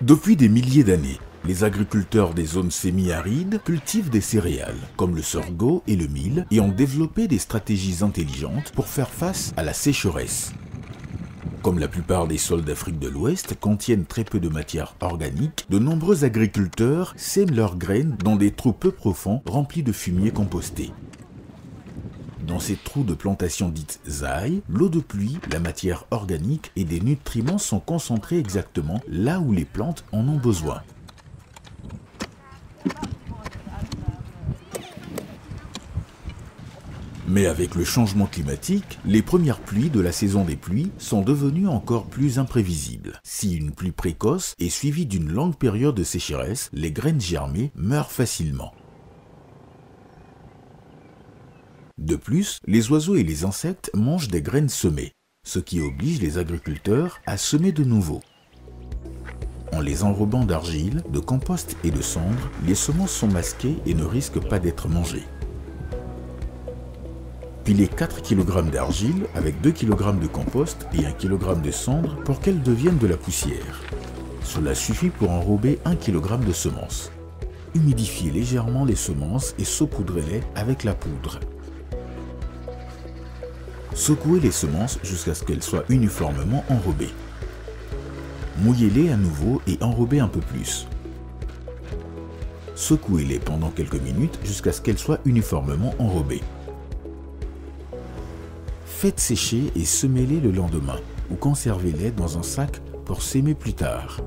Depuis des milliers d'années, les agriculteurs des zones semi-arides cultivent des céréales, comme le sorgho et le mil, et ont développé des stratégies intelligentes pour faire face à la sécheresse. Comme la plupart des sols d'Afrique de l'Ouest contiennent très peu de matière organique, de nombreux agriculteurs sèment leurs graines dans des trous peu profonds remplis de fumier composté. Dans ces trous de plantation dites zaï, l'eau de pluie, la matière organique et des nutriments sont concentrés exactement là où les plantes en ont besoin. Mais avec le changement climatique, les premières pluies de la saison des pluies sont devenues encore plus imprévisibles. Si une pluie précoce est suivie d'une longue période de sécheresse, les graines germées meurent facilement. De plus, les oiseaux et les insectes mangent des graines semées, ce qui oblige les agriculteurs à semer de nouveau. En les enrobant d'argile, de compost et de cendres, les semences sont masquées et ne risquent pas d'être mangées. Pilez 4 kg d'argile avec 2 kg de compost et 1 kg de cendre pour qu'elles deviennent de la poussière. Cela suffit pour enrober 1 kg de semences. Humidifiez légèrement les semences et saupoudrez-les avec la poudre. Secouez les semences jusqu'à ce qu'elles soient uniformément enrobées. Mouillez-les à nouveau et enrobez un peu plus. Secouez-les pendant quelques minutes jusqu'à ce qu'elles soient uniformément enrobées. Faites sécher et semez-les le lendemain ou conservez-les dans un sac pour s'aimer plus tard.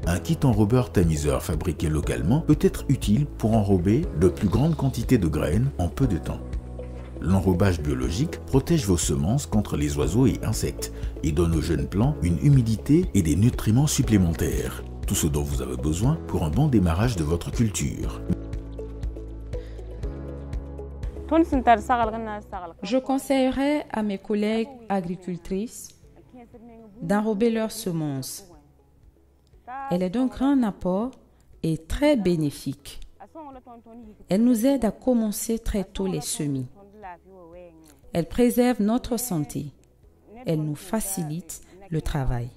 Un kit enrobeur tamiseur fabriqué localement peut être utile pour enrober de plus grandes quantités de graines en peu de temps. L'enrobage biologique protège vos semences contre les oiseaux et insectes et donne aux jeunes plants une humidité et des nutriments supplémentaires. Tout ce dont vous avez besoin pour un bon démarrage de votre culture. Je conseillerais à mes collègues agricultrices d'enrober leurs semences. Elle est d'un grand apport et très bénéfique. Elle nous aide à commencer très tôt les semis. Elle préserve notre santé. Elle nous facilite le travail.